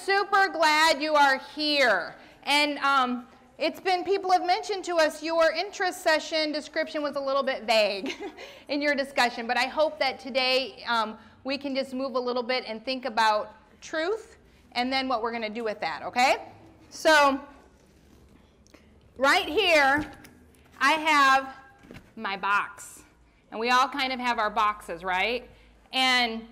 super glad you are here. And people have mentioned to us your interest session description was a little bit vague in your discussion, but I hope that today we can just move a little bit and think about truth and then what we're going to do with that, okay? So right here, I have my box. And we all kind of have our boxes, right? And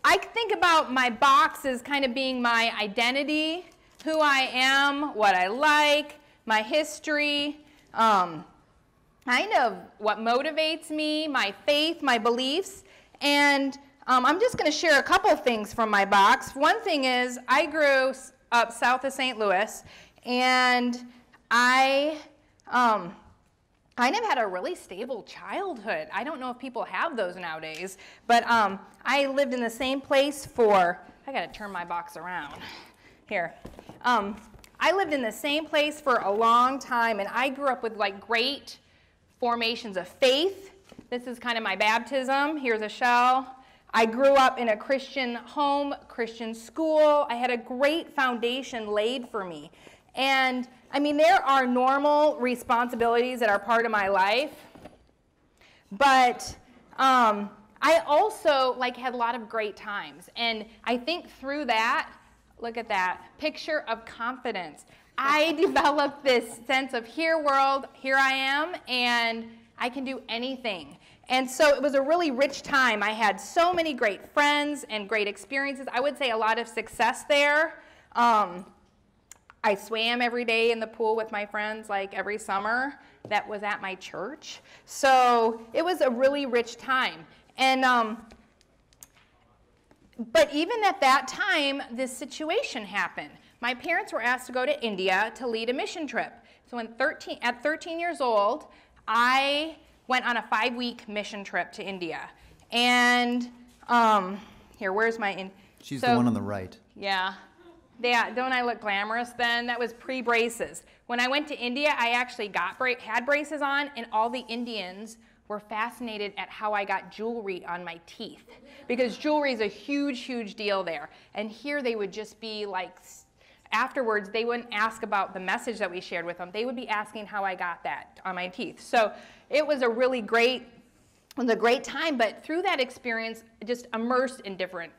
I think about my box as kind of being my identity, who I am, what I like, my history, kind of what motivates me, my faith, my beliefs. And I'm just going to share a couple things from my box. One thing is I grew up south of St. Louis, and I kind of had a really stable childhood. I don't know if people have those nowadays, but I lived in the same place for, I got to turn my box around here. I lived in the same place for a long time, and I grew up with like great formations of faith. This is kind of my baptism. Here's a shell. I grew up in a Christian home, Christian school. I had a great foundation laid for me. And I mean, there are normal responsibilities that are part of my life, but I also had a lot of great times. And I think through that, look at that, picture of confidence. I developed this sense of here world, here I am, and I can do anything. And so it was a really rich time. I had so many great friends and great experiences. I would say a lot of success there. I swam every day in the pool with my friends, like every summer. That was at my church. So it was a really rich time. And but even at that time, this situation happened. My parents were asked to go to India to lead a mission trip. So at 13 years old, I went on a 5-week mission trip to India. And here, where's my... She's the one on the right. Yeah. Yeah, don't I look glamorous then? That was pre-braces. When I went to India, I actually had braces on, and all the Indians were fascinated at how I got jewelry on my teeth. Because jewelry is a huge, huge deal there. And here they would just be like, afterwards, they wouldn't ask about the message that we shared with them. They would be asking how I got that on my teeth. So it was a really great, time, but through that experience, just immersed in different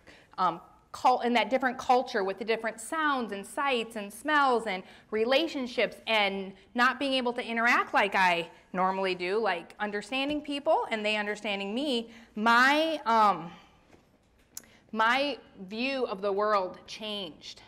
in that different culture with the different sounds and sights and smells and relationships, and not being able to interact like I normally do, like understanding people and they understanding me, my view of the world changed.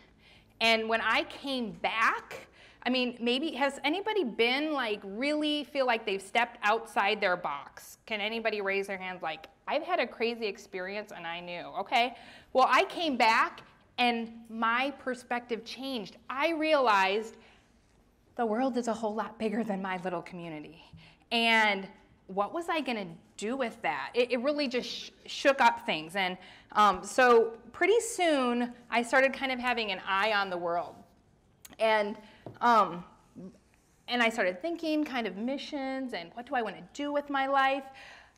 And when I came back, I mean, maybe, has anybody been really feel like they've stepped outside their box? Can anybody raise their hands like, I've had a crazy experience and I knew, okay? Well, I came back and my perspective changed. I realized the world is a whole lot bigger than my little community. And what was I gonna do with that? It really just shook up things. And so pretty soon, I started kind of having an eye on the world. And I started thinking kind of missions and what do I want to do with my life?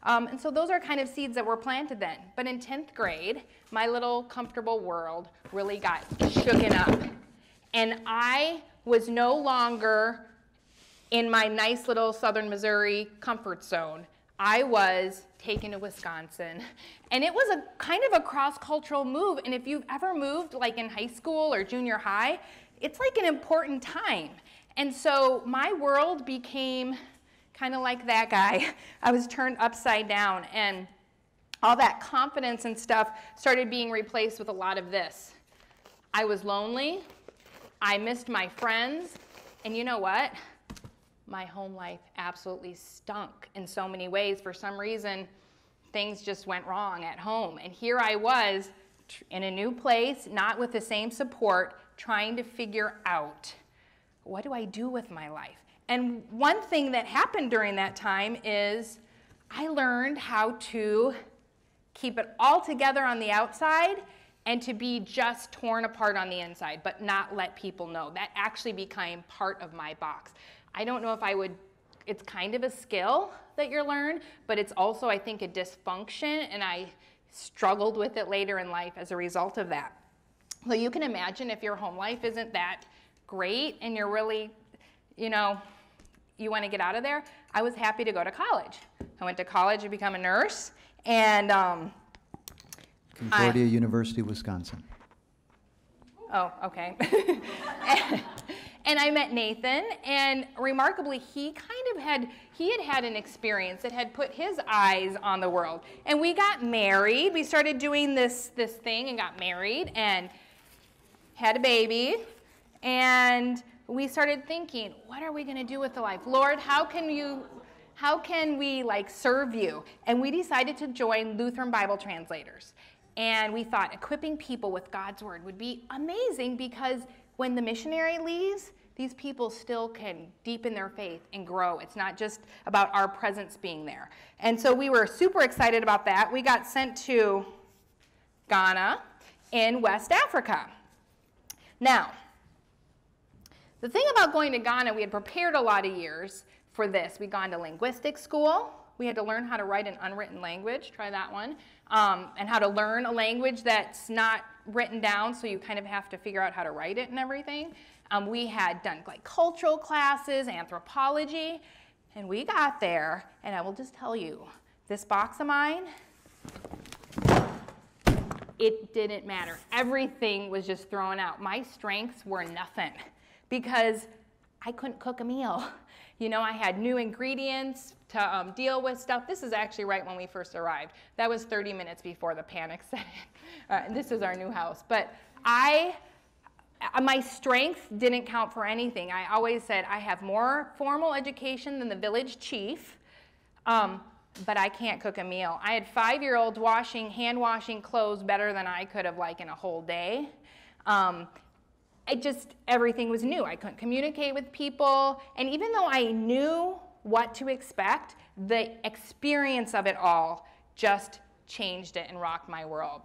And so those are kind of seeds that were planted then. But in 10th grade, my little comfortable world really got shooken up. And I was no longer in my nice little southern Missouri comfort zone. I was taken to Wisconsin. And it was a kind of a cross-cultural move. And if you've ever moved in high school or junior high, it's like an important time. And so my world became kind of like that guy. I was turned upside down, and all that confidence and stuff started being replaced with a lot of this. I was lonely. I missed my friends. And you know what? My home life absolutely stunk in so many ways. For some reason, things just went wrong at home. And here I was in a new place, not with the same support, trying to figure out, what do I do with my life? And one thing that happened during that time is I learned how to keep it all together on the outside and to be just torn apart on the inside, but not let people know. That actually became part of my box. I don't know if I would, it's kind of a skill that you learn, but it's also, I think, a dysfunction, and I struggled with it later in life as a result of that. So you can imagine if your home life isn't that great and you're really, you know, you want to get out of there. I was happy to go to college. I went to college to become a nurse, and Concordia University, Wisconsin. Oh, okay. And I met Nathan, and remarkably, he had had an experience that had put his eyes on the world. And we got married. We started doing this thing and got married and had a baby. And we started thinking, what are we going to do with the life? Lord, how can we like serve you? And we decided to join Lutheran Bible Translators. And we thought equipping people with God's word would be amazing, because when the missionary leaves, these people still can deepen their faith and grow. It's not just about our presence being there. And so we were super excited about that. We got sent to Ghana in West Africa. Now, the thing about going to Ghana, we had prepared a lot of years for this. We'd gone to linguistic school. We had to learn how to write an unwritten language, try that one, and how to learn a language that's not written down, so you kind of have to figure out how to write it and everything. We had done like cultural classes, anthropology, and we got there, and I will just tell you, this box of mine, it didn't matter. Everything was just thrown out. My strengths were nothing, because I couldn't cook a meal. You know, I had new ingredients to deal with stuff. This is actually right when we first arrived. That was 30 minutes before the panic set in. This is our new house. But my strength didn't count for anything. I always said I have more formal education than the village chief, but I can't cook a meal. I had 5-year-olds hand washing clothes better than I could have, like, in a whole day. Everything was new. I couldn't communicate with people. And even though I knew what to expect, the experience of it all just changed it and rocked my world.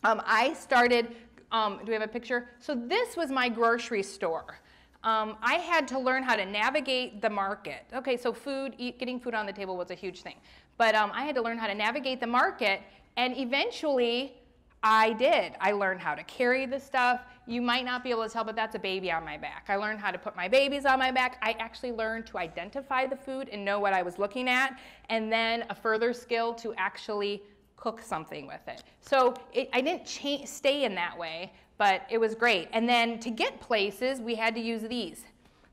I started, do we have a picture? So this was my grocery store. I had to learn how to navigate the market. Okay, so getting food on the table was a huge thing. But I had to learn how to navigate the market, and eventually I did. I learned how to carry the stuff. You might not be able to tell, but that's a baby on my back. I learned how to put my babies on my back. I actually learned to identify the food and know what I was looking at, and then a further skill to actually cook something with it. So I didn't stay in that way, but it was great. And then to get places, we had to use these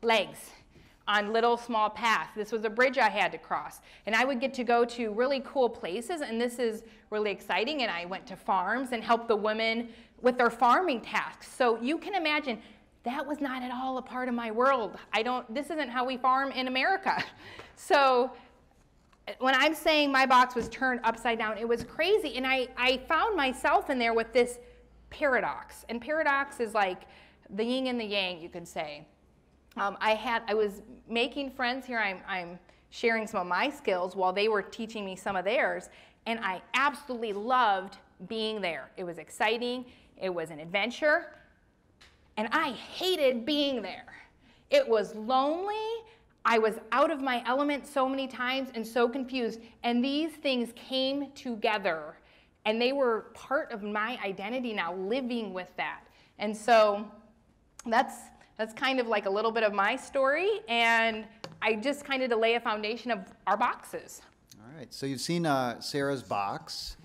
legs on little small paths. This was a bridge I had to cross. And I would get to go to really cool places, and this is really exciting. And I went to farms and helped the women with their farming tasks. So you can imagine, that was not at all a part of my world. This isn't how we farm in America. So when I'm saying my box was turned upside down, it was crazy. And I found myself in there with this paradox. And paradox is like the yin and the yang, you could say. I was making friends here. I'm sharing some of my skills while they were teaching me some of theirs, and I absolutely loved being there. It was exciting. It was an adventure, and I hated being there. It was lonely. I was out of my element so many times and so confused, and these things came together, and they were part of my identity now, living with that. And so that's kind of like a little bit of my story, and I just kind of to lay a foundation of our boxes. All right, so you've seen Sarah's box,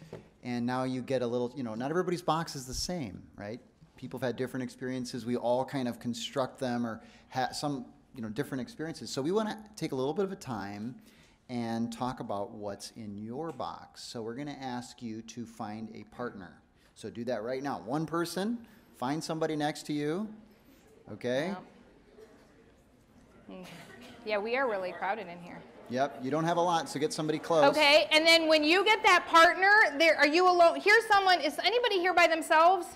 and now you get a little, not everybody's box is the same, right? People have had different experiences. We all kind of construct them or have some, different experiences. So we want to take a little bit of a time and talk about what's in your box. So we're going to ask you to find a partner. So do that right now. One person, find somebody next to you. Okay? Yep. Yeah, we are really crowded in here. Yep, you don't have a lot, so get somebody close. Okay, and then when you get that partner, are you alone? Here's someone, is anybody here by themselves?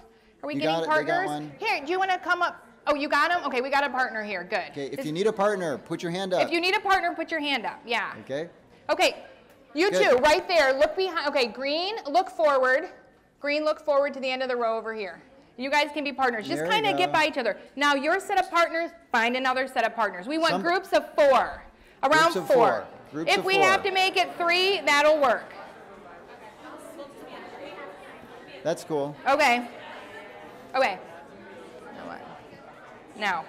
Are we getting partners? Got one. Here, do you want to come up? Oh, you got him? Okay, we got a partner here, good. Okay, if you need a partner, put your hand up. If you need a partner, put your hand up, yeah. Okay. Okay, you two, right there, look behind. Okay, green, look forward. Green, look forward to the end of the row over here. You guys can be partners. Just kind of get by each other. Now, your set of partners, find another set of partners. We want groups of 4. Around 4. If we have to make it 3, that'll work. That's cool. Okay. Okay. Now.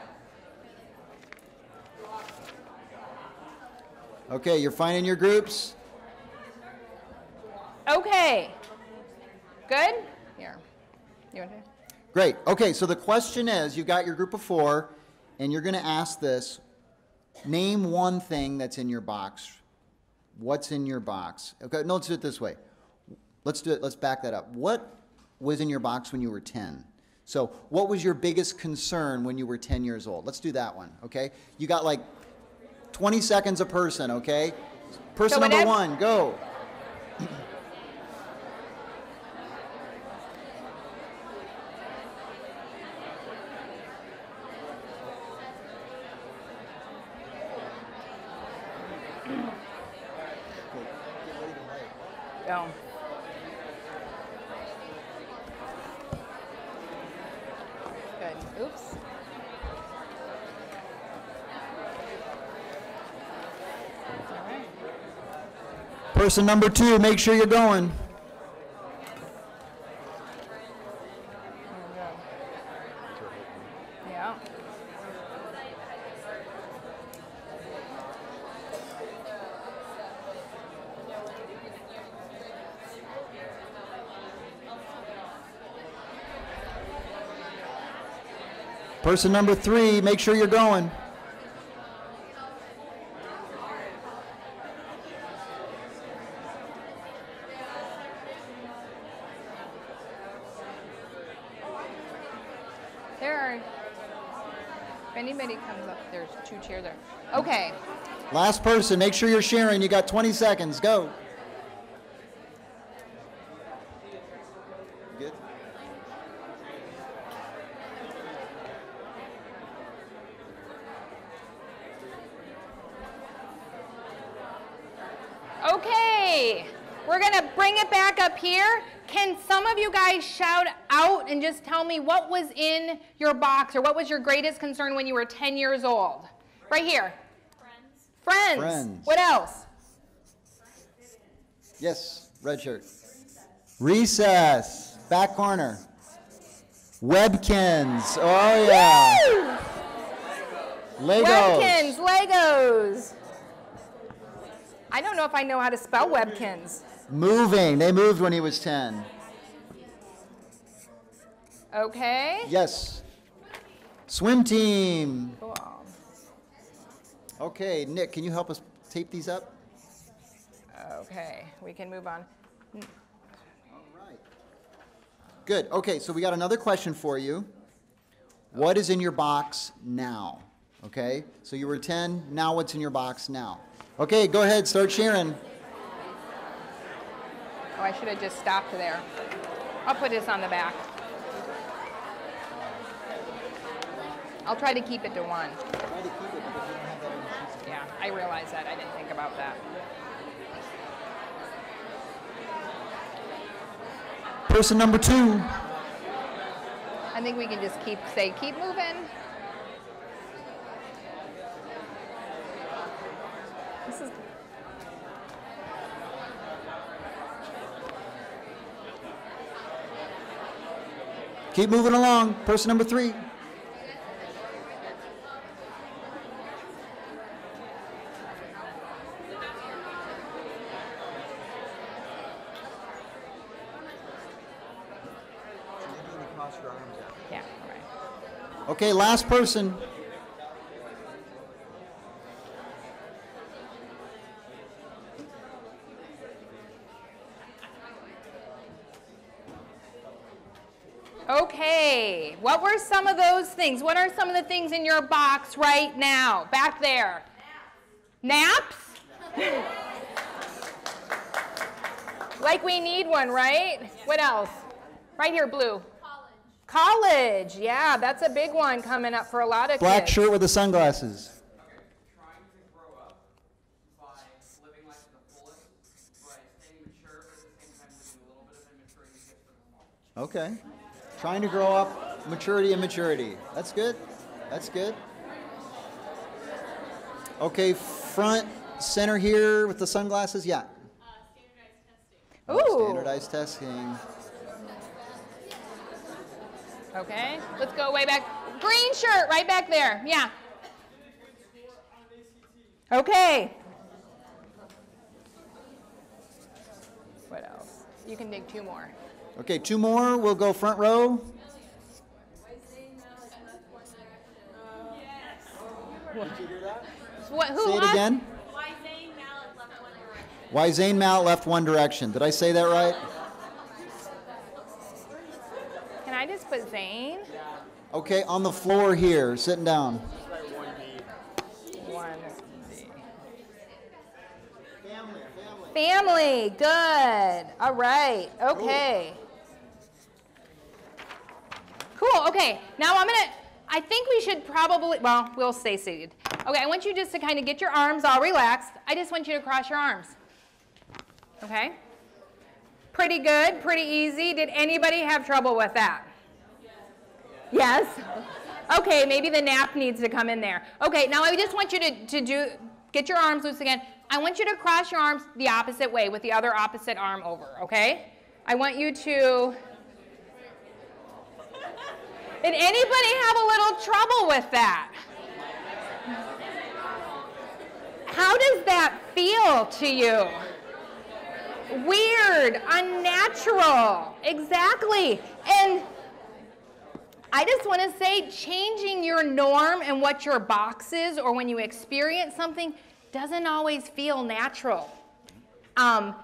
Okay, you're finding your groups? Okay. Good? Here. You want to? Great. Okay, so the question is, you've got your group of 4, and you're going to ask this. Name one thing that's in your box. What's in your box? Okay, no, let's do it this way. Let's do it. Let's back that up. What was in your box when you were 10? So what was your biggest concern when you were 10 years old? Let's do that one, okay? You got like 20 seconds a person, okay? Person number 1, go. Go. Good. Oops. All right. Person number 2, make sure you're going. Yeah. Person number 3, make sure you're going. There are, if anybody comes up, there's 2 chairs there. Okay. Last person, make sure you're sharing. You got 20 seconds. Go. Good? Okay. We're going to bring it back up here. Can some of you guys shout out and just tell me what was in your box or what was your greatest concern when you were 10 years old? Right here. Friends. Friends. What else? Yes, red shirt. Recess. Back corner. Webkins. Oh, yeah. Woo! Legos. Webkins, Legos. I don't know if I know how to spell Webkins. Moving. They moved when he was 10. Okay. Yes. Swim team. Cool. Okay, Nick, can you help us tape these up? Okay, we can move on. All right. Good. Okay, so we got another question for you. What is in your box now? Okay, so you were 10, now what's in your box now? Okay, go ahead, start sharing. Oh, I should have just stopped there. I'll put this on the back. I'll try to keep it to 1. Try to keep it because you don't have that in the sheets. Yeah, I realize that. I didn't think about that. Person number 2. I think we can just keep moving. This is Keep moving along. Person number 3. Yeah, all right. Okay, last person. Okay, what were some of those things? What are some of the things in your box right now? Back there. Naps? Like we need one, right? What else? Right here, blue. College, yeah, that's a big one coming up for a lot of Black kids. shirt with the sunglasses. Trying to grow up by living life to the fullest, by staying mature, but at the same time living a little bit of immaturity just for the moment. Okay. Trying to grow up, maturity and maturity. That's good. That's good. Okay, front, center here with the sunglasses. Yeah. Ooh. Standardized testing. Okay, let's go way back. Green shirt, right back there. Yeah. Okay. What else? You can dig 2 more. Okay, 2 more. We'll go front row. What, who Say it lost? again. Why Zane Mallet left One Direction. Did I say that right? Can I just put Zane? Okay, on the floor here, sitting down. 1D. Family, good. All right, okay. Cool, okay. Now I think we should probably, well, we'll stay seated. Okay, I want you just to kind of get your arms all relaxed. I just want you to cross your arms. Okay? Pretty good, pretty easy. Did anybody have trouble with that? Yes? Okay, maybe the nap needs to come in there. Okay, now I just want you to get your arms loose again. I want you to cross your arms the opposite way with the other opposite arm over, okay? I want you to... Did anybody have a little trouble with that? How does that feel to you? Weird, unnatural, exactly. And I just want to say, changing your norm and what your box is, or when you experience something, doesn't always feel natural. And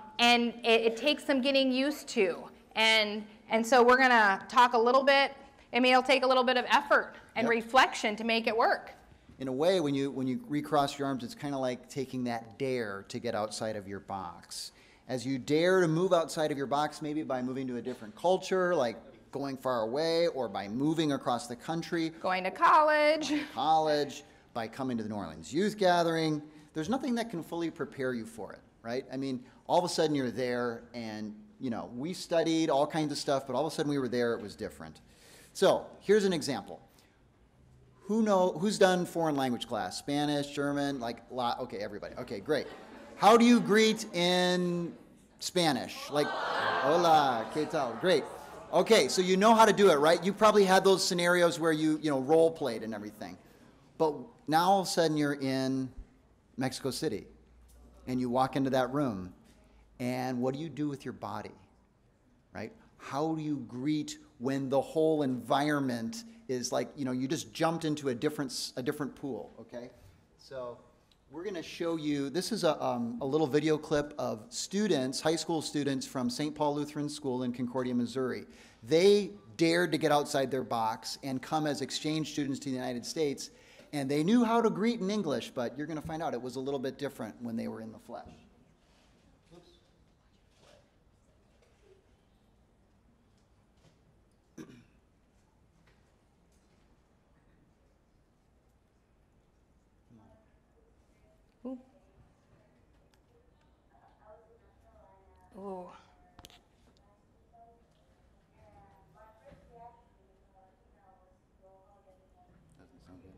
it takes some getting used to. And so we're going to talk a little bit. I mean, it'll take a little bit of effort and reflection to make it work. In a way, when you recross your arms, it's kind of like taking that dare to get outside of your box. As you dare to move outside of your box, maybe by moving to a different culture, like going far away, or by moving across the country. Going to college. By coming to the New Orleans Youth Gathering. There's nothing that can fully prepare you for it, right? I mean, all of a sudden you're there, and, you know, we studied all kinds of stuff, but all of a sudden we were there, it was different. So, here's an example. Who's done foreign language class? Spanish, German, okay, everybody. Okay, great. How do you greet in Spanish? Like, hola, ¿qué tal? Great. Okay, so you know how to do it, right? You probably had those scenarios where you role played and everything. But now all of a sudden you're in Mexico City, and you walk into that room, and what do you do with your body, right? How do you greet when the whole environment is like, you just jumped into a different pool, okay? So we're going to show you, this is a little video clip of students, high school students from St. Paul Lutheran School in Concordia, Missouri. They dared to get outside their box and come as exchange students to the United States, and they knew how to greet in English, but you're going to find out it was a little bit different when they were in the flesh. Ooh. Doesn't sound good.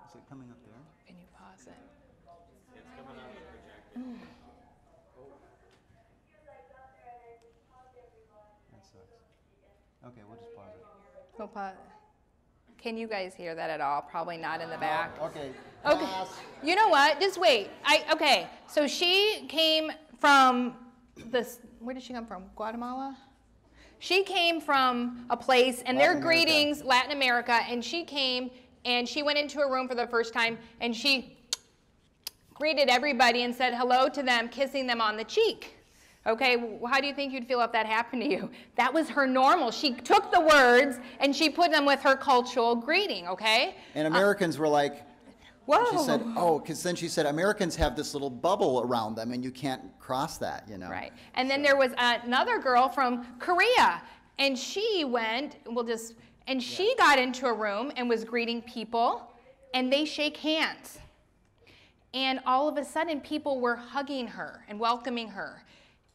Is it coming up there? Can you pause it? It's coming out of the projector. That sucks. Okay, we'll just pause it. We'll pause. Can you guys hear that at all? Probably not in the back. Okay. Okay. You know what? Just wait. Okay. So she came from where did she come from? Guatemala? She came from a place, and their greetings, Latin America, and she came and she went into a room for the first time, and she greeted everybody and said hello to them, kissing them on the cheek. Okay, how do you think you'd feel if that happened to you? That was her normal. She took the words and she put them with her cultural greeting, okay? And Americans were like, whoa. She said, because then she said, Americans have this little bubble around them, and you can't cross that, Right. And then there was another girl from Korea, and she went, she got into a room and was greeting people, and they shake hands. And all of a sudden, people were hugging her and welcoming her.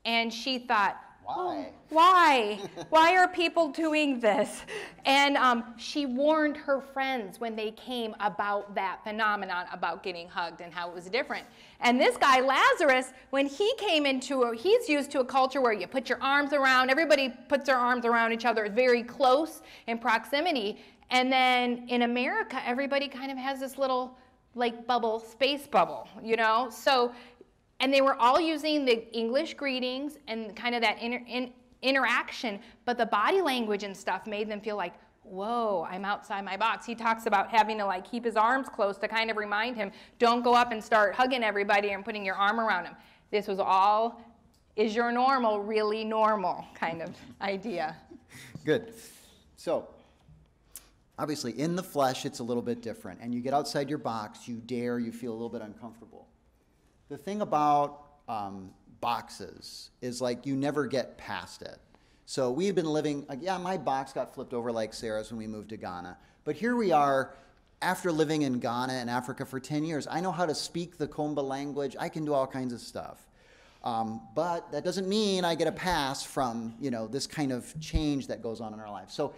And she thought, Why? Why? Why are people doing this? And she warned her friends when they came about that phenomenon about getting hugged and how it was different. And this guy, Lazarus, when he came he's used to a culture where you put your arms around, everybody puts their arms around each other, very close in proximity. And then in America, everybody kind of has this little like bubble, space bubble, you know? So, and they were all using the English greetings and kind of that interaction, but the body language and stuff made them feel like, whoa, I'm outside my box. He talks about having to like keep his arms close to kind of remind him, don't go up and start hugging everybody and putting your arm around him. This was all, is your normal really normal kind of idea. Good. So, obviously, in the flesh, it's a little bit different. And you get outside your box, you dare, you feel a little bit uncomfortable. The thing about boxes is like you never get past it. So we've been living, yeah, my box got flipped over like Sarah's when we moved to Ghana. But here we are, after living in Ghana and Africa for 10 years. I know how to speak the Komba language. I can do all kinds of stuff. But that doesn't mean I get a pass from, you know, this kind of change that goes on in our life. So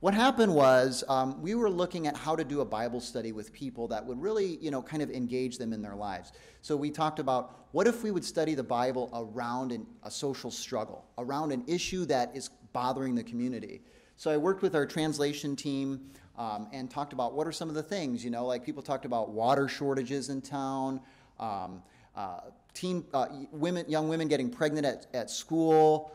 what happened was we were looking at how to do a Bible study with people that would really, you know, kind of engage them in their lives. So we talked about what if we would study the Bible around a social struggle, around an issue that is bothering the community. So I worked with our translation team and talked about what are some of the things, you know, like people talked about water shortages in town, young women getting pregnant at school.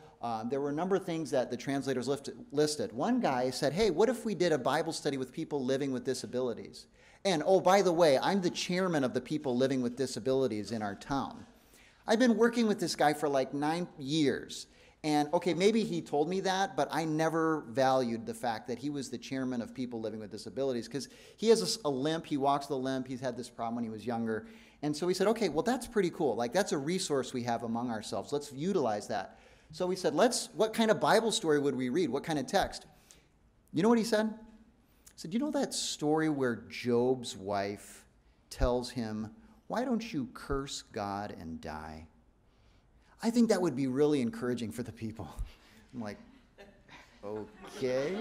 There were a number of things that the translators listed. One guy said, hey, what if we did a Bible study with people living with disabilities? And, oh, by the way, I'm the chairman of the people living with disabilities in our town. I've been working with this guy for like 9 years. And, okay, maybe he told me that, but I never valued the fact that he was the chairman of people living with disabilities because he has a limp. He walks with a limp. He's had this problem when he was younger. And so we said, okay, well, that's pretty cool. Like, that's a resource we have among ourselves. Let's utilize that. So we said, what kind of Bible story would we read? What kind of text? You know what he said? He said, you know that story where Job's wife tells him, why don't you curse God and die? I think that would be really encouraging for the people. I'm like, okay.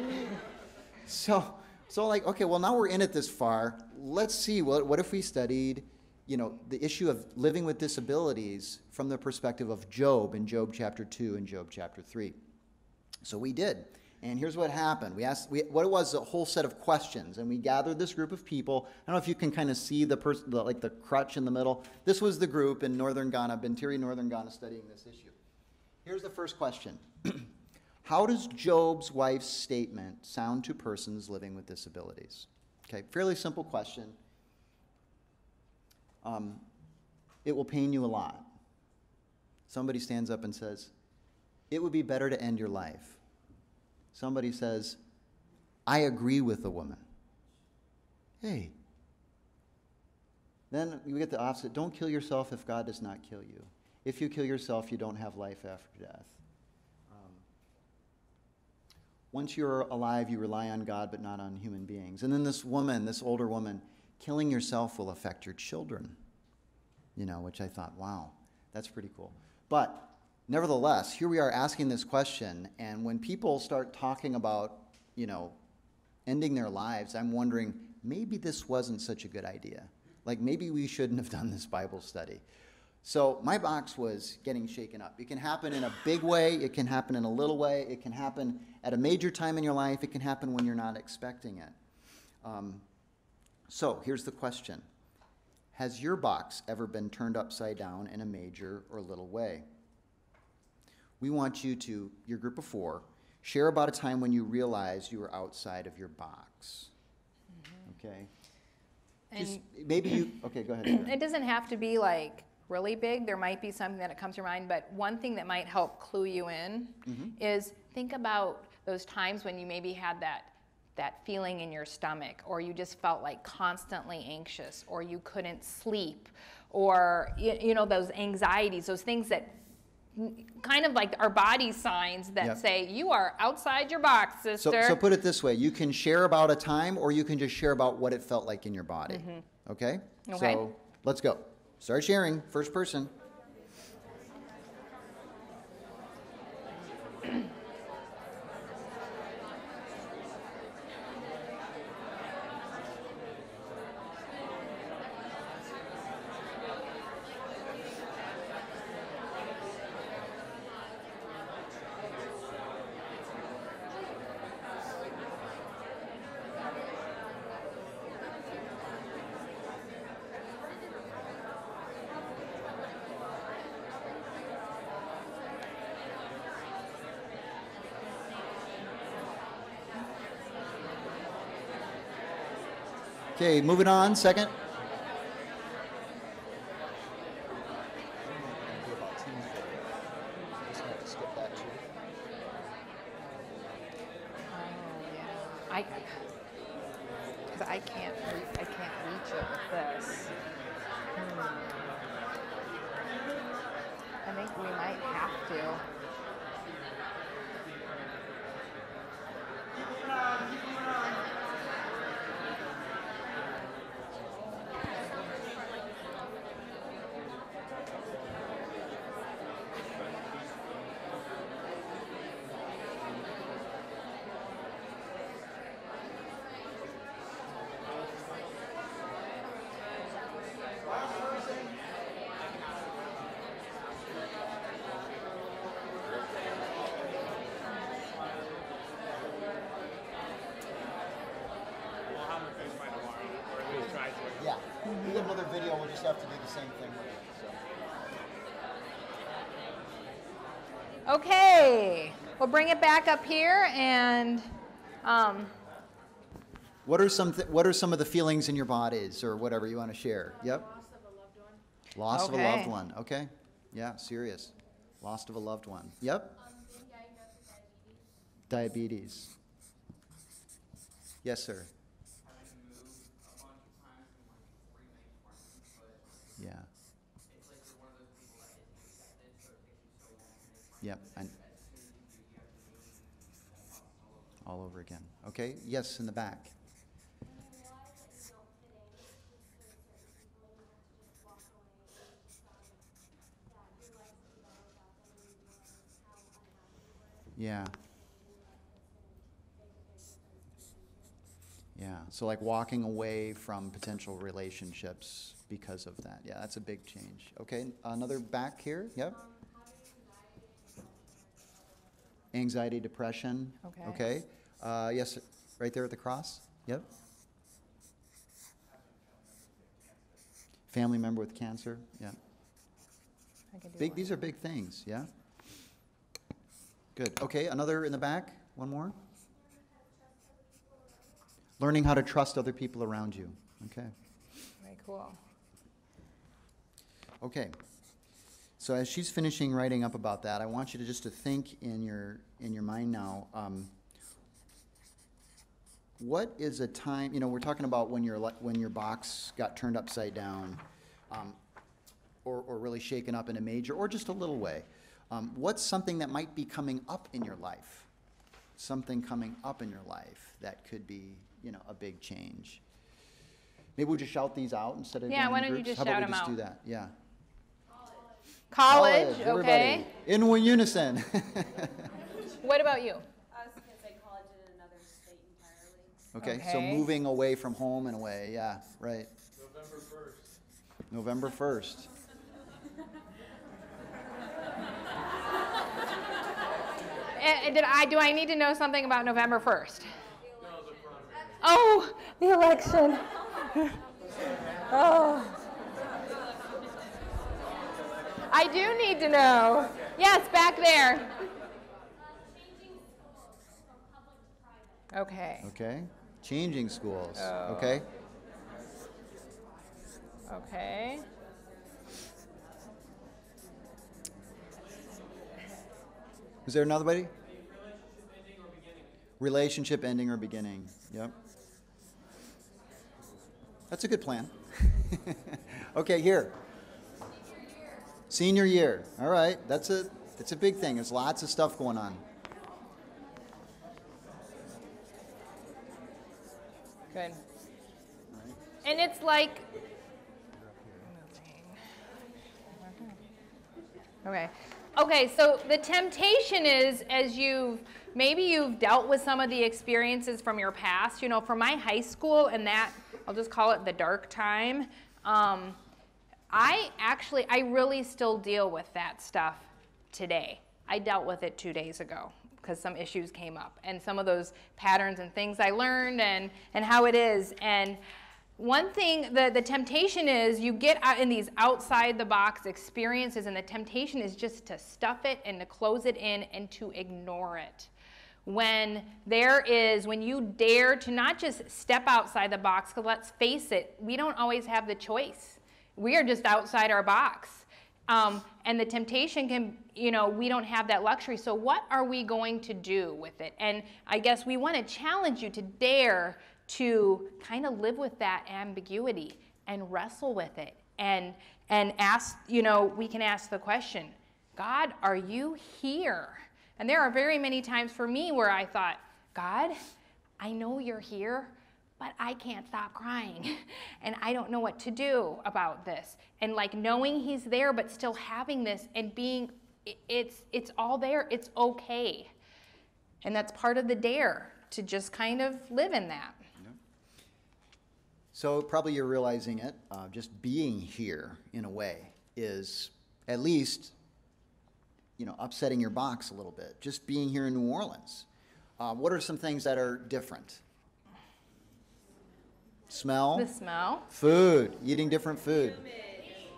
So like, okay, well, now we're in it this far. Let's see, what if we studied, you know, the issue of living with disabilities from the perspective of Job in Job chapter 2 and Job chapter 3. So we did. And here's what happened. What it was a whole set of questions, and we gathered this group of people. I don't know if you can kind of see the crutch in the middle. This was the group in northern Ghana, Bintiri, northern Ghana, studying this issue. Here's the first question. How does Job's wife's statement sound to persons living with disabilities? Okay, fairly simple question. It will pain you a lot. Somebody stands up and says, it would be better to end your life. Somebody says, I agree with the woman. Hey. Then we get the opposite. Don't kill yourself if God does not kill you. If you kill yourself, you don't have life after death. Once you're alive, you rely on God, but not on human beings. And then this woman, this older woman, killing yourself will affect your children. You know, which I thought, wow, that's pretty cool. But nevertheless, here we are asking this question, and when people start talking about, you know, ending their lives, I'm wondering, maybe this wasn't such a good idea. Like, maybe we shouldn't have done this Bible study. So my box was getting shaken up. It can happen in a big way. It can happen in a little way. It can happen at a major time in your life. It can happen when you're not expecting it. So here's the question. Has your box ever been turned upside down in a major or little way? We want you to, your group of 4, share about a time when you realized you were outside of your box. Mm-hmm. Okay? And just maybe you, okay, go ahead. Sarah. It doesn't have to be like really big. There might be something that comes to your mind, but one thing that might help clue you in is think about those times when you maybe had that feeling in your stomach, or you just felt like constantly anxious, or you couldn't sleep, or you know, those anxieties, those things that kind of like our body signs that say you are outside your box, sister. So put it this way, you can share about a time, or you can just share about what it felt like in your body. Okay? So let's go. Start sharing, first person. Okay, moving on, second. Because I can't reach it with this. I think we might have to. Yeah, we get another video, we'll just have to do the same thing with it. So. Okay, we'll bring it back up here and What are some of the feelings in your bodies or whatever you want to share? Yep. Loss of a loved one. Okay. Yeah, serious. Loss of a loved one. Yep. Being diagnosed with Diabetes. diabetes. Yes, sir. Having to move a bunch of times in like 3 main departments, but Yeah. it's like you're one of those people that isn't accepted, so it takes you so long to make friends. Yep. As soon as you do, you have to move All over again. Okay. Yes, in the back. When you realize that you don't fit in with certain people, you have to just walk away and decide that your life's gonna be better without them, and you realize how unhappy you were. Yeah. And you realize it's gonna make a big difference in the future. Yeah. So like walking away from potential relationships because of that. Yeah, that's a big change. Okay. Another back here. Yep. Anxiety, depression. Okay. Okay. Yes, right there at the cross. Yep. Family member with cancer. Yeah. I can do Big. one. These are big things. Yeah. Good. Okay. Another in the back. One more. Learning how to trust other people around you. Okay. Very cool. Okay. So as she's finishing writing up about that, I want you to just to think in your mind now. What is a time? You know, we're talking about when your box got turned upside down, or really shaken up in a major or just a little way. What's something that might be coming up in your life? Something coming up in your life that could be, you know, a big change. Maybe we'll just shout these out instead of Yeah, doing why don't you groups. just How about shout we 'em just out? do that? Yeah. College, everybody. okay. In unison. What about you? I was gonna say college in another state entirely. Okay, so Okay. moving away from home and away. Yeah, right. November 1st. November 1st. Do I need to know something about November 1st? No, the primary. Oh, the election. Oh. I do need to know. Yes, back there. Changing schools from public to private. Okay. Okay. Changing schools. Oh. Okay. Okay. Is there another buddy? Relationship ending or beginning. Yep. That's a good plan. Okay, here. Senior year. All right. It's a big thing. There's lots of stuff going on. Good. And it's like. Okay. Okay, so the temptation is, as maybe you've dealt with some of the experiences from your past, you know, from my high school and that, I'll just call it the dark time, I really still deal with that stuff today. I dealt with it 2 days ago because some issues came up and some of those patterns and things I learned and how it is. And one thing, the temptation is you get out in these outside the box experiences and the temptation is just to stuff it and to close it in and to ignore it. when you dare to not just step outside the box, because let's face it, we don't always have the choice. We are just outside our box. And the temptation can, we don't have that luxury. So what are we going to do with it? And I guess we want to challenge you to dare to kind of live with that ambiguity and wrestle with it. And ask, we can ask the question, God, are you here? And there are very many times for me where I thought, God, I know you're here, but I can't stop crying. And I don't know what to do about this. And like knowing he's there, but still having this and being, it's all there, it's okay. And that's part of the dare, to just kind of live in that. Yeah. So probably you're realizing it, just being here in a way is at least, upsetting your box a little bit. Just being here in New Orleans. What are some things that are different? Smell? The smell. Food. Eating different food.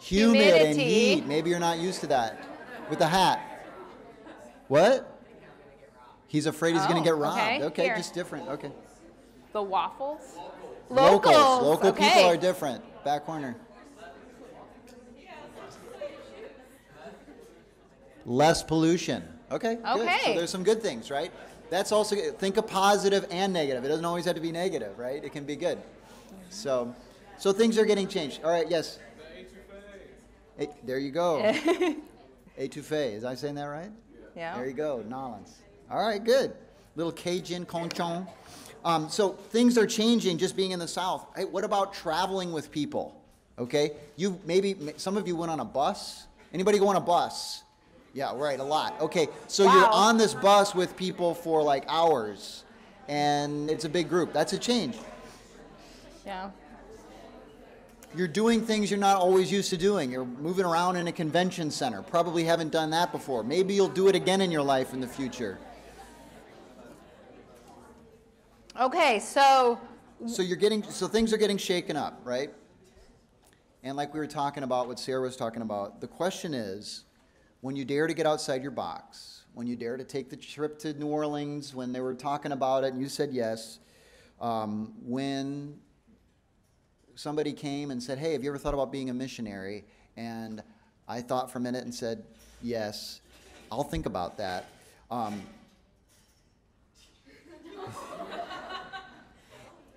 Humid and Humidity. heat. Maybe you're not used to that. With the hat. What? He's afraid he's going to get robbed. Okay, here. just different. Okay. The waffles. Locals. Local okay. people are different. Back corner. Less pollution. Okay, good. Okay. So there's some good things, right? That's also, think of positive and negative. It doesn't always have to be negative, right? It can be good. So things are getting changed. All right, yes? There you go. Étouffée. Is I saying that right? Yeah. There you go, Nolans. All right, good. Little Cajun, conchon. So things are changing just being in the South. Hey, what about traveling with people? Okay, some of you went on a bus. Anybody go on a bus? Yeah, right, a lot. Okay, so Wow. you're on this bus with people for like hours, and it's a big group. That's a change. Yeah. You're doing things you're not always used to doing. You're moving around in a convention center. Probably haven't done that before. Maybe you'll do it again in your life in the future. Okay, so things are getting shaken up, right? And like we were talking about, what Sarah was talking about, the question is, when you dare to get outside your box, when you dare to take the trip to New Orleans, when they were talking about it and you said yes, when somebody came and said, hey, have you ever thought about being a missionary? And I thought for a minute and said, yes, I'll think about that.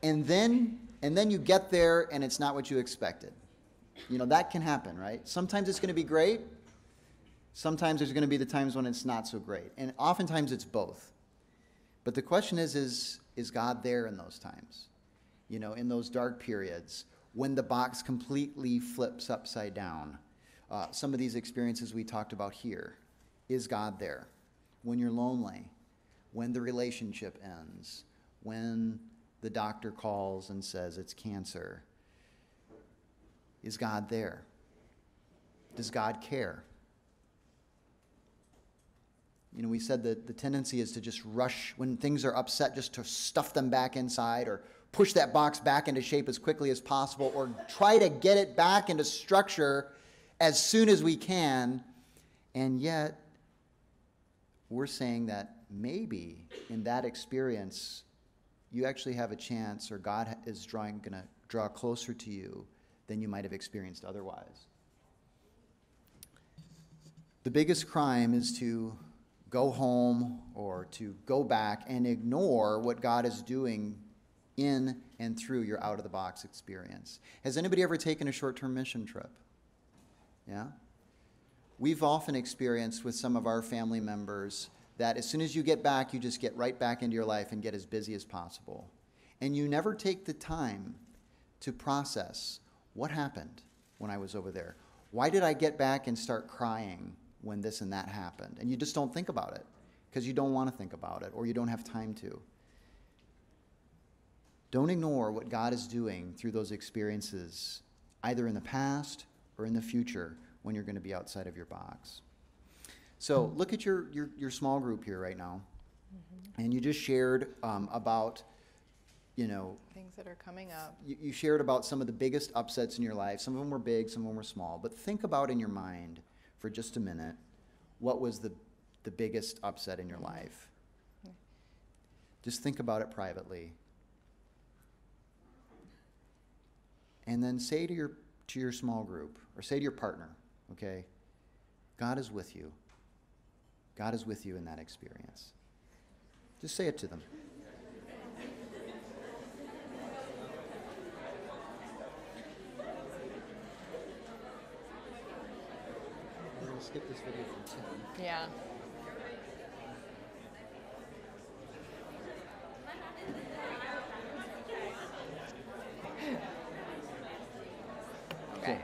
And then you get there and it's not what you expected. That can happen, right? Sometimes it's going to be great. Sometimes there's going to be the times when it's not so great. And oftentimes it's both. But the question is God there in those times? In those dark periods when the box completely flips upside down. Some of these experiences we talked about here. Is God there? When you're lonely, when the relationship ends, when the doctor calls and says it's cancer. Is God there? Does God care? We said that the tendency is to just rush when things are upset, just to stuff them back inside or push that box back into shape as quickly as possible or try to get it back into structure as soon as we can. And yet, we're saying that maybe in that experience, you actually have a chance, or God is going to draw closer to you than you might have experienced otherwise. The biggest crime is to go home or to go back and ignore what God is doing in and through your out-of-the-box experience. Has anybody ever taken a short-term mission trip? Yeah? We've often experienced with some of our family members that as soon as you get back, you just get right back into your life and get as busy as possible. And you never take the time to process what happened when I was over there. Why did I get back and start crying when this and that happened? And you just don't think about it because you don't want to think about it or you don't have time to. Don't ignore what God is doing through those experiences, either in the past or in the future when you're going to be outside of your box. So look at your small group here right now. Mm-hmm. And you just shared about, things that are coming up. You shared about some of the biggest upsets in your life. Some of them were big, some of them were small. But think about in your mind for just a minute, what was the biggest upset in your life? Just think about it privately. And then say to your small group, or say to your partner, okay, God is with you. God is with you in that experience. Just say it to them. We're going to skip this video from Tim. Yeah. Okay.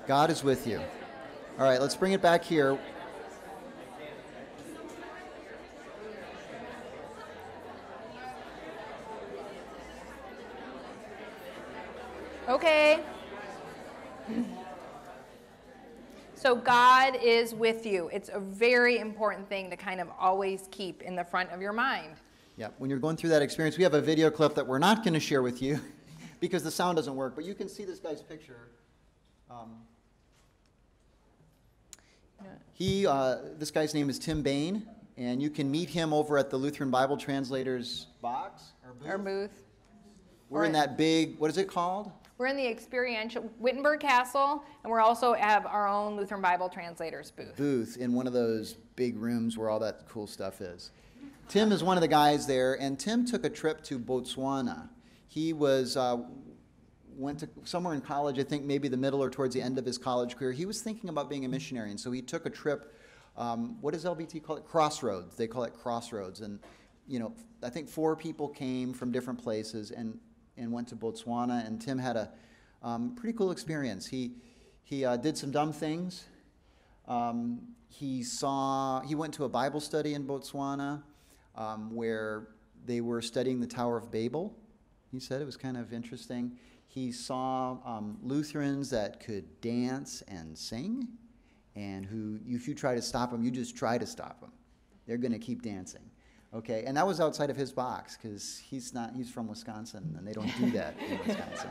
God is with you. All right, let's bring it back here. Okay. So God is with you. It's a very important thing to kind of always keep in the front of your mind. Yeah, when you're going through that experience, we have a video clip that we're not going to share with you because the sound doesn't work, but you can see this guy's picture. This guy's name is Tim Bain, and you can meet him over at the Lutheran Bible Translators box, or booth. Our booth. We're in that big, what is it called? We're in the experiential Wittenberg Castle, and we also have our own Lutheran Bible Translators booth. Booth in one of those big rooms where all that cool stuff is. Tim is one of the guys there, and Tim took a trip to Botswana. He was went to somewhere in college, I think maybe the middle or towards the end of his college career. He was thinking about being a missionary, and so he took a trip. What does LBT call it? Crossroads. They call it Crossroads, and I think 4 people came from different places and went to Botswana, and Tim had a pretty cool experience. He did some dumb things. He went to a Bible study in Botswana where they were studying the Tower of Babel. He said it was kind of interesting. He saw Lutherans that could dance and sing, and who, if you try to stop them, you just try to stop them. They're going to keep dancing. Okay, and that was outside of his box because he's from Wisconsin, and they don't do that in Wisconsin.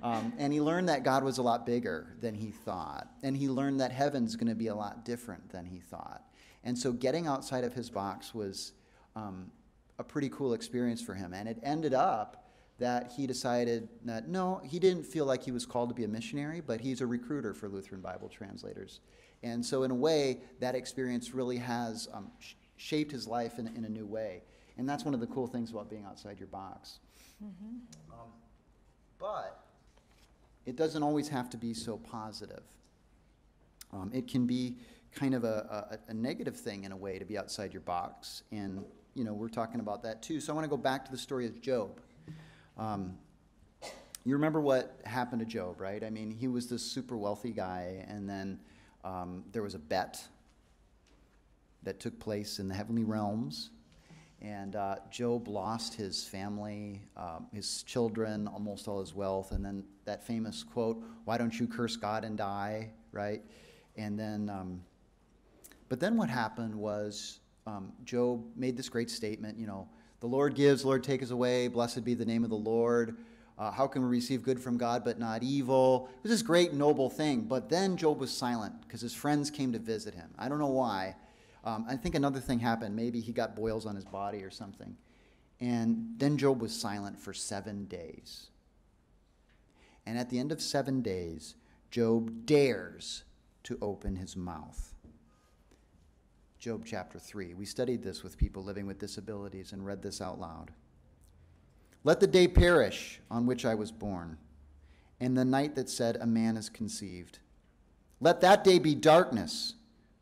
And he learned that God was a lot bigger than he thought, and he learned that heaven's going to be a lot different than he thought. And so getting outside of his box was a pretty cool experience for him, and it ended up that he decided that, no, he didn't feel like he was called to be a missionary, but he's a recruiter for Lutheran Bible Translators. And so in a way, that experience really has shaped his life in a new way. And that's one of the cool things about being outside your box. Mm-hmm. But it doesn't always have to be so positive. It can be kind of a negative thing in a way to be outside your box. And, we're talking about that too. So I want to go back to the story of Job. You remember what happened to Job, right? I mean, he was this super wealthy guy, and then there was a bet that took place in the heavenly realms, and Job lost his family, his children, almost all his wealth, and then that famous quote, "Why don't you curse God and die?" Right? And then, but then what happened was Job made this great statement, the Lord gives, the Lord takes away, blessed be the name of the Lord. How can we receive good from God but not evil? It was this great, noble thing. But then Job was silent because his friends came to visit him. I don't know why. I think another thing happened. Maybe he got boils on his body or something. And then Job was silent for 7 days. And at the end of 7 days, Job dares to open his mouth. Job chapter 3. We studied this with people living with disabilities and read this out loud. Let the day perish on which I was born, and the night that said a man is conceived. Let that day be darkness.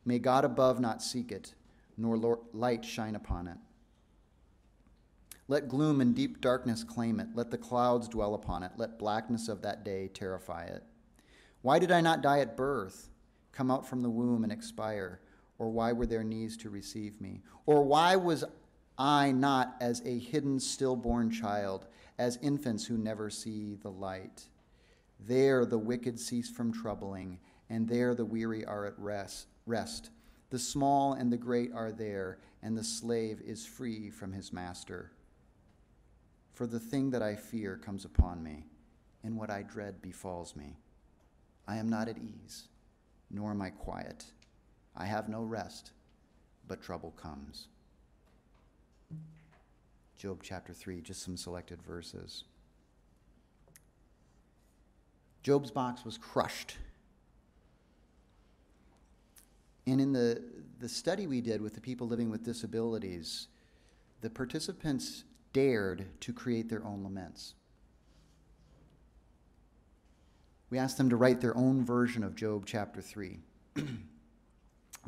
May God above not seek it, nor light shine upon it. Let gloom and deep darkness claim it. Let the clouds dwell upon it. Let blackness of that day terrify it. Why did I not die at birth, come out from the womb and expire? Or why were there knees to receive me? Or why was I not as a hidden stillborn child, as infants who never see the light? There the wicked cease from troubling, and there the weary are at rest. The small and the great are there, and the slave is free from his master. For the thing that I fear comes upon me, and what I dread befalls me. I am not at ease, nor am I quiet. I have no rest, but trouble comes. Job chapter 3, just some selected verses. Job's box was crushed. And in the study we did with the people living with disabilities, the participants dared to create their own laments. We asked them to write their own version of Job chapter 3.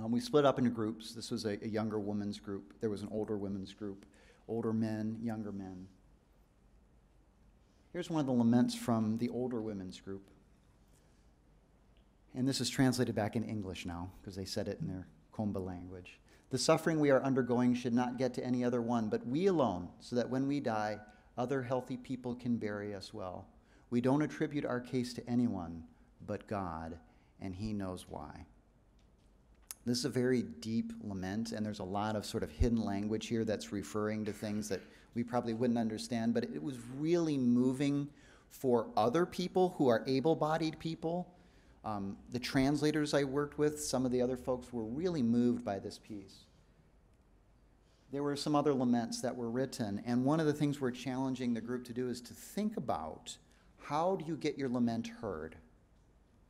We split up into groups. This was a younger women's group. There was an older women's group. Older men, younger men. Here's one of the laments from the older women's group. And this is translated back in English now, because they said it in their Komba language. The suffering we are undergoing should not get to any other one, but we alone, so that when we die, other healthy people can bury us well. We don't attribute our case to anyone but God, and he knows why. This is a very deep lament, and there's a lot of sort of hidden language here that's referring to things that we probably wouldn't understand, but it was really moving for other people who are able-bodied people. The translators I worked with, some of the other folks were really moved by this piece. There were some other laments that were written, and one of the things we're challenging the group to do is to think about, how do you get your lament heard?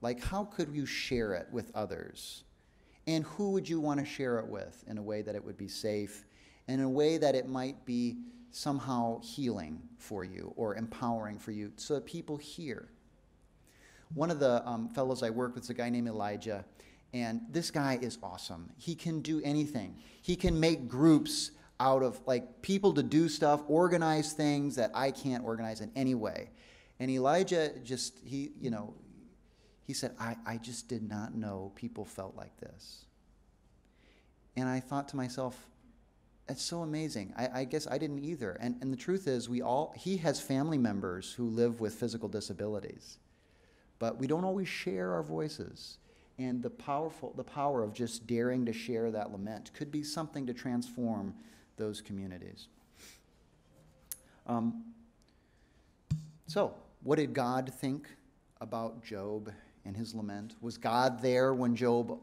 Like, how could you share it with others? And who would you want to share it with in a way that it would be safe, and in a way that it might be somehow healing for you or empowering for you so that people hear? One of the fellows I work with is a guy named Elijah, and this guy is awesome. He can do anything. He can make groups out of like people to do stuff, organize things that I can't organize in any way. And Elijah just, he said, I just did not know people felt like this. And I thought to myself, it's so amazing. I guess I didn't either. And the truth is, he has family members who live with physical disabilities. But we don't always share our voices. And the power of just daring to share that lament could be something to transform those communities. So, what did God think about Job and his lament? Was God there when Job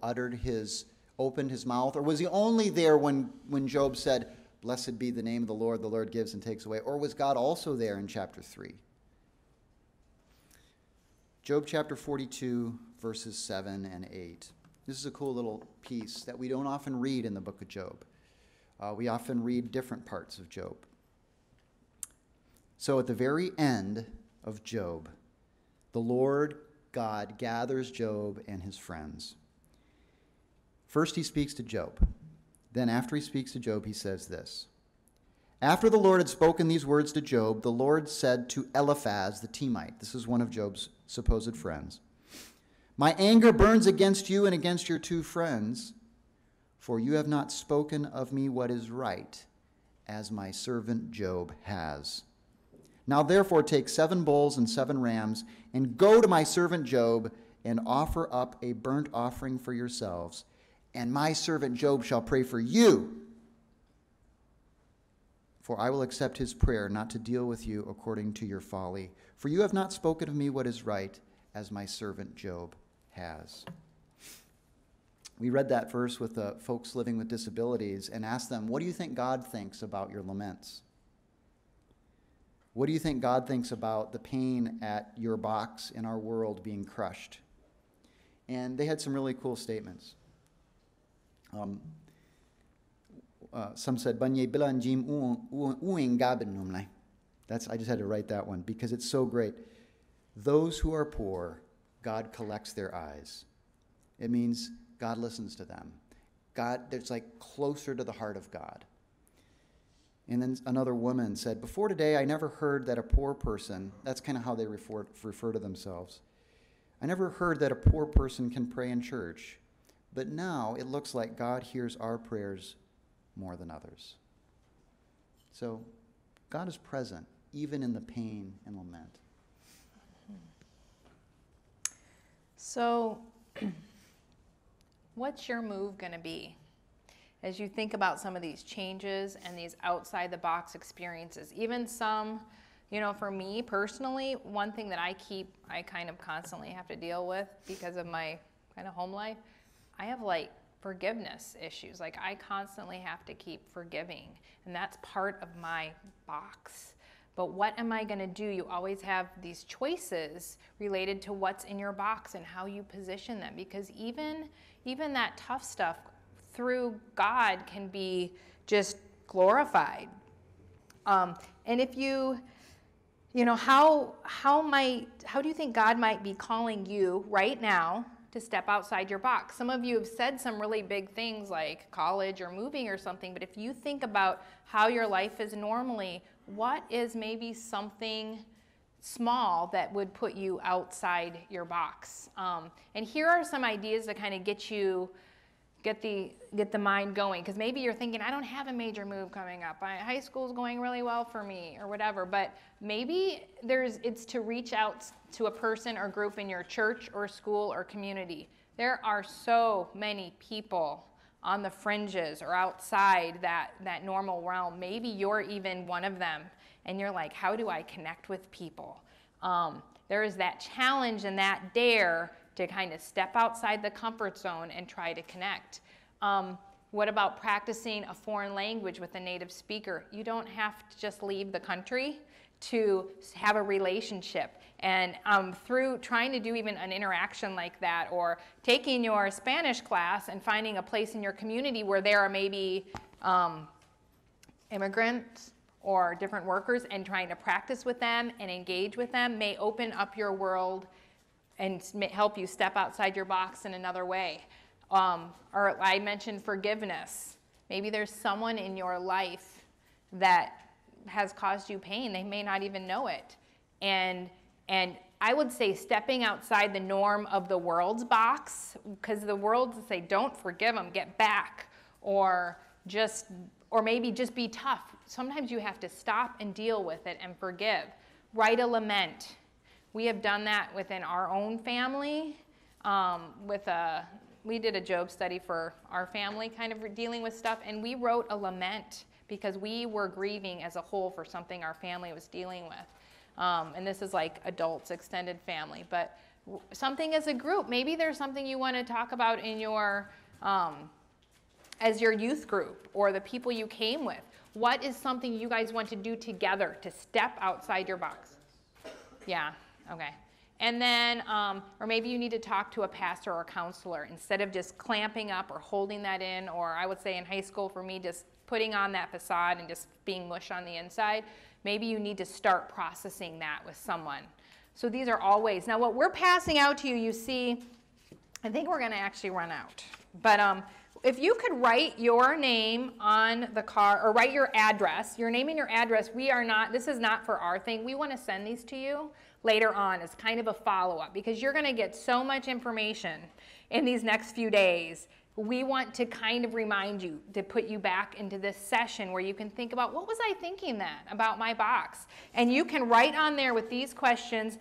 opened his mouth? Or was he only there when Job said, "Blessed be the name of the Lord gives and takes away"? Or was God also there in chapter 3? Job chapter 42, verses 7 and 8. This is a cool little piece that we don't often read in the book of Job. We often read different parts of Job. So at the very end of Job, the Lord God gathers Job and his friends. First he speaks to Job. Then after he speaks to Job, he says this. After the Lord had spoken these words to Job, the Lord said to Eliphaz the Temite, this is one of Job's supposed friends, "My anger burns against you and against your two friends, for you have not spoken of me what is right, as my servant Job has. Now therefore take 7 bulls and 7 rams, and go to my servant Job, and offer up a burnt offering for yourselves, and my servant Job shall pray for you. For I will accept his prayer, not to deal with you according to your folly. For you have not spoken of me what is right, as my servant Job has." We read that verse with the folks living with disabilities and asked them, what do you think God thinks about your laments? What do you think God thinks about the pain at your box in our world being crushed? And they had some really cool statements. Some said, "Banye bilan jim uing gaben numlai." I just had to write that one because it's so great. Those who are poor, God collects their eyes. It means God listens to them. It's like closer to the heart of God. And then another woman said, "Before today, I never heard that a poor person," that's kind of how they refer to themselves. "I never heard that a poor person can pray in church. But now it looks like God hears our prayers more than others." So God is present, even in the pain and lament. So what's your move going to be as you think about some of these changes and these outside the box experiences, even some You know, for me personally, one thing that I kind of constantly have to deal with because of my kind of home life, I have like forgiveness issues. Like I constantly have to keep forgiving, and that's part of my box. But what am I going to do? You always have these choices related to what's in your box and how you position them, because even that tough stuff through God can be just glorified. And if you know, how do you think God might be calling you right now to step outside your box? Some of you have said some really big things like college or moving or something, but if you think about how your life is normally, what is maybe something small that would put you outside your box? And here are some ideas to kind of get the mind going, because maybe you're thinking, I don't have a major move coming up. High school's going really well for me or whatever, but maybe it's to reach out to a person or group in your church or school or community. There are so many people on the fringes or outside that normal realm. Maybe you're even one of them, and you're like, how do I connect with people? There is that challenge and that dare to kind of step outside the comfort zone and try to connect. What about practicing a foreign language with a native speaker? You don't have to just leave the country to have a relationship. And through trying to do even an interaction like that, or taking your Spanish class and finding a place in your community where there are maybe immigrants or different workers, and trying to practice with them and engage with them may open up your world and help you step outside your box in another way. Or I mentioned forgiveness. Maybe there's someone in your life that has caused you pain. They may not even know it. And I would say stepping outside the norm of the world's box, because the world will say, don't forgive them, get back, or maybe just be tough. Sometimes you have to stop and deal with it and forgive. Write a lament. We have done that within our own family. We did a Job study for our family, kind of dealing with stuff, and we wrote a lament because we were grieving as a whole for something our family was dealing with. And this is like adults, extended family, but something as a group. Maybe there's something you want to talk about in your, as your youth group or the people you came with. What is something you guys want to do together to step outside your box? Yeah, okay. And then, or maybe you need to talk to a pastor or a counselor instead of just clamping up or holding that in, or I would say in high school for me, just putting on that facade and just being mush on the inside. Maybe you need to start processing that with someone. So these are all ways. Now what we're passing out to you, you see, I think we're gonna actually run out. But if you could write your name on the card, or write your address, your name and your address, this is not for our thing. We wanna send these to you later on as kind of a follow-up, because you're gonna get so much information in these next few days. We want to kind of remind you to put you back into this session where you can think about, what was I thinking then about my box? And you can write on there with these questions,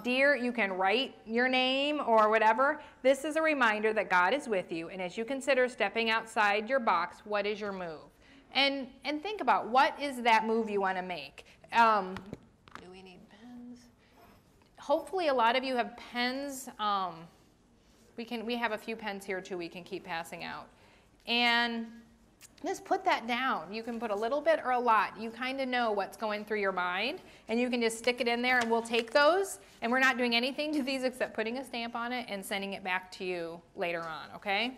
dear, you can write your name or whatever. This is a reminder that God is with you, and as you consider stepping outside your box, what is your move? And think about, what is that move you want to make? Do we need pens? Hopefully a lot of you have pens. We have a few pens here too we can keep passing out. And just put that down. You can put a little bit or a lot. You kind of know what's going through your mind, and you can just stick it in there, and we'll take those, and we're not doing anything to these except putting a stamp on it and sending it back to you later on, okay?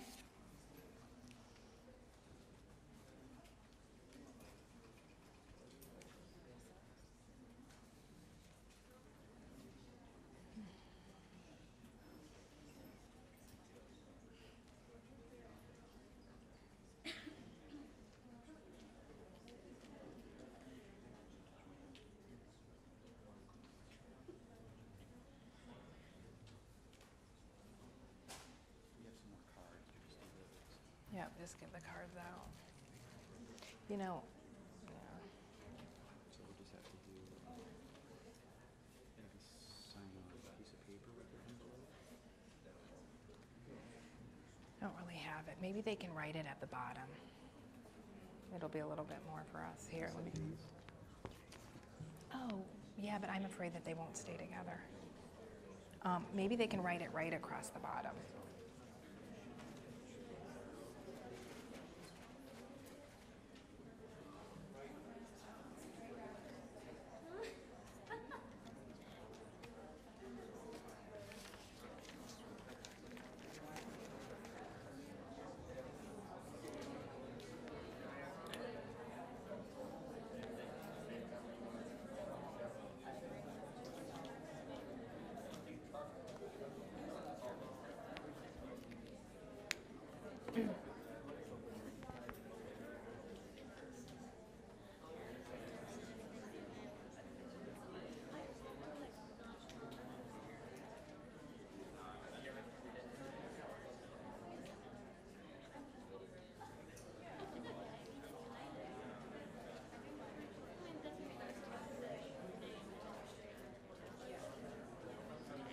Yeah, just get the cards out. You know, So we just have to do, sign on a piece of paper with your envelope. I don't really have it. Maybe they can write it at the bottom. It'll be a little bit more for us. Here, let me. Oh, Yeah, but I'm afraid that they won't stay together. Maybe they can write it right across the bottom.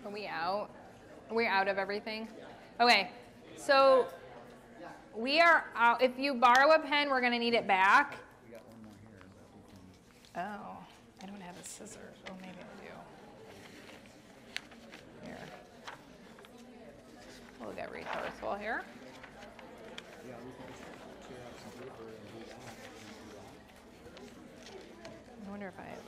Are we out? Are we out of everything? Okay, so we are out. If you borrow a pen, we're going to need it back. We got one more here. But we can... Oh, I don't have a scissors. Oh, maybe I do. Here. We'll get resourceful here. Yeah, we can just tear out some paper and do that. I wonder if I have a...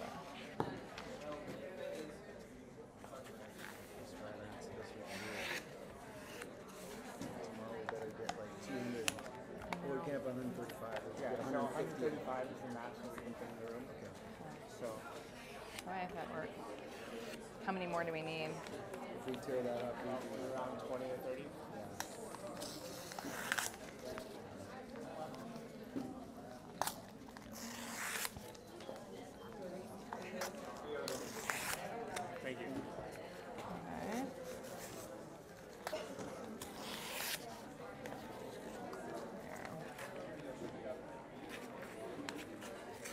We can't have 135. Yeah, no, 135 is the maximum we can fit in the room. Okay. So, Why if that work? How many more do we need? If we tear that up, probably around 20 or 30. Thank you. Okay.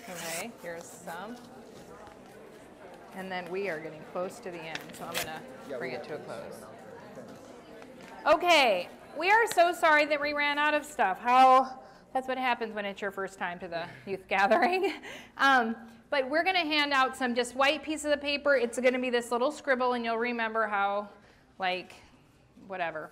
Okay, here's some. And then we are getting close to the end, so I'm going to bring it to a close. Okay, we are so sorry that we ran out of stuff. That's what happens when it's your first time to the youth gathering. But we're going to hand out some just white pieces of paper. It's going to be this little scribble, and you'll remember how, like, whatever,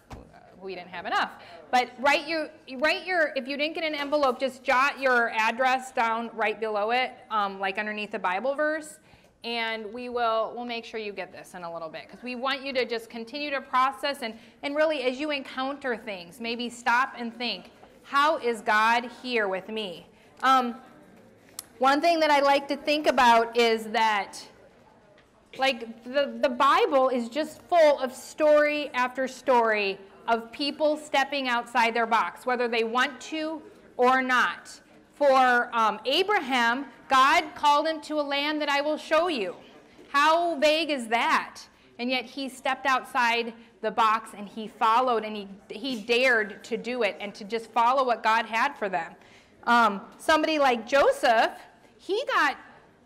we didn't have enough. But if you didn't get an envelope, just jot your address down right below it, like underneath the Bible verse. And we'll make sure you get this in a little bit, because we want you to just continue to process and really, as you encounter things, maybe stop and think, how is God here with me? One thing that I like to think about is that, like, the Bible is just full of story after story of people stepping outside their box, whether they want to or not. For Abraham, God called him to a land that I will show you. How vague is that? And yet he stepped outside the box and he followed, and he dared to do it and to just follow what God had for them. Somebody like Joseph, he got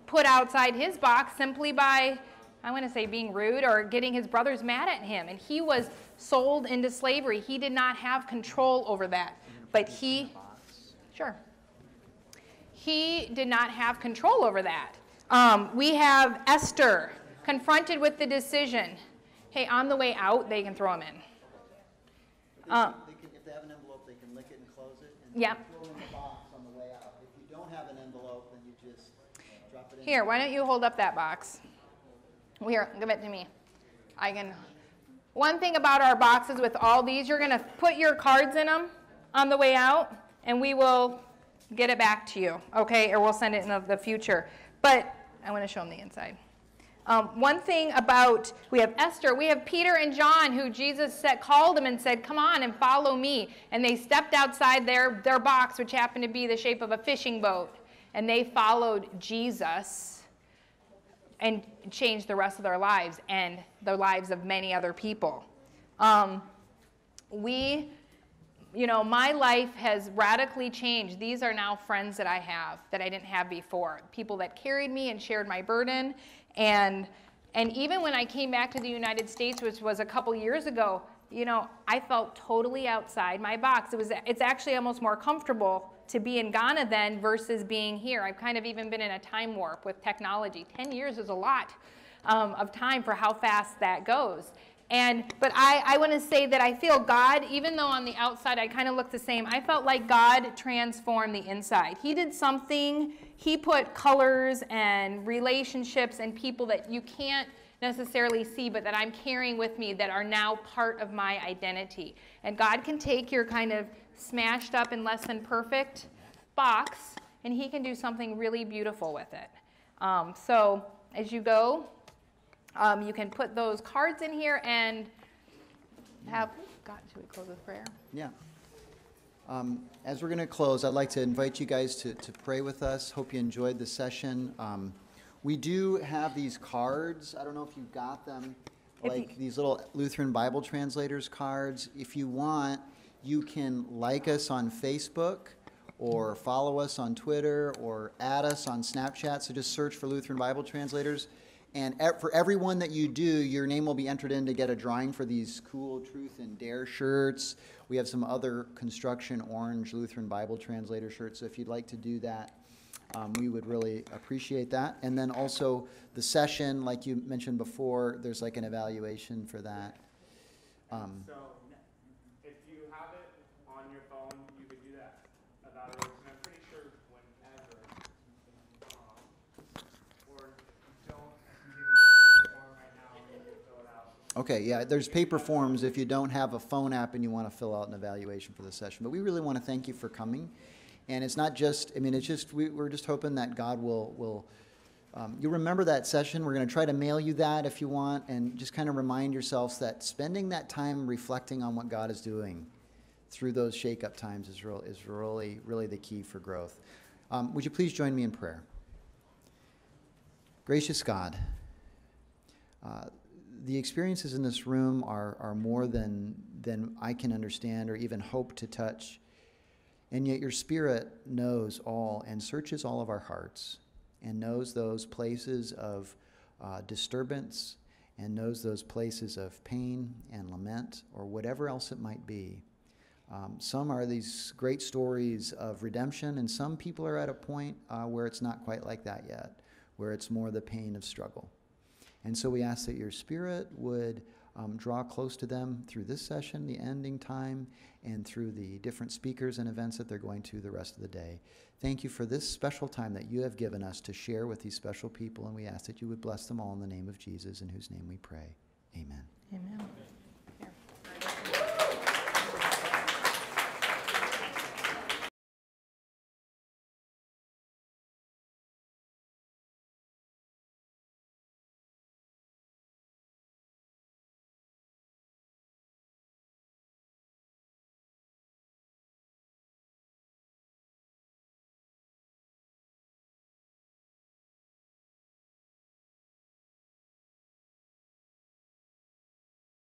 put outside his box simply by, I want to say, being rude or getting his brothers mad at him. And he was sold into slavery. He did not have control over that. But he did not have control over that. We have Esther confronted with the decision. Hey, on the way out, they can throw them in. If they have an envelope, they can lick it and close it. And Yeah. throw in the box on the way out. If you don't have an envelope, then you just drop it in. Here, why don't you hold up that box? Here, give it to me. One thing about our boxes with all these, you're going to put your cards in them on the way out, and we will get it back to you, okay? Or we'll send it in the future. But I want to show them the inside. One thing about, we have Esther, we have Peter and John, who Jesus called them and said, come on and follow me. And they stepped outside their box, which happened to be the shape of a fishing boat. And they followed Jesus and changed the rest of their lives and the lives of many other people. My life has radically changed. These are now friends that I have that I didn't have before. People that carried me and shared my burden. And even when I came back to the United States, which was a couple years ago, I felt totally outside my box. It's actually almost more comfortable to be in Ghana then versus being here. I've kind of even been in a time warp with technology. 10 years is a lot of time for how fast that goes. But I want to say that I feel God, even though on the outside I kind of look the same, I felt like God transformed the inside. He did something. He put colors and relationships and people that you can't necessarily see, but that I'm carrying with me that are now part of my identity. And God can take your kind of smashed up and less than perfect box, and he can do something really beautiful with it. So as you go, you can put those cards in here and have, God, should we close with prayer? Yeah. As we're going to close, I'd like to invite you guys to pray with us. Hope you enjoyed the session. We do have these cards. I don't know if you got them, like these little Lutheran Bible Translators cards. If you want, you can like us on Facebook or follow us on Twitter or add us on Snapchat. So just search for Lutheran Bible Translators. And for everyone that you do, your name will be entered in to get a drawing for these cool Truth and Dare shirts. We have some other construction orange Lutheran Bible Translator shirts. So if you'd like to do that, we would really appreciate that. And then also the session, like you mentioned before, there's like an evaluation for that. So if you have it on your phone, you could do that evaluation. I'm pretty sure whenever, or don't give me the form right now and you can fill it out. Okay, yeah, there's paper forms if you don't have a phone app and you want to fill out an evaluation for the session. But we really want to thank you for coming. And it's not just, I mean, it's just, we're just hoping that God will you remember that session. We're going to try to mail you that if you want, and just kind of remind yourselves that spending that time reflecting on what God is doing through those shake-up times is really the key for growth. Would you please join me in prayer? Gracious God, the experiences in this room are more than I can understand or even hope to touch. And yet your Spirit knows all and searches all of our hearts and knows those places of disturbance and knows those places of pain and lament or whatever else it might be. Some are these great stories of redemption, and some people are at a point where it's not quite like that yet, where it's more the pain of struggle. And so we ask that your Spirit would draw close to them through this session, the ending time, and through the different speakers and events that they're going to the rest of the day. Thank you for this special time that you have given us to share with these special people, and we ask that you would bless them all in the name of Jesus, in whose name we pray. Amen. Amen.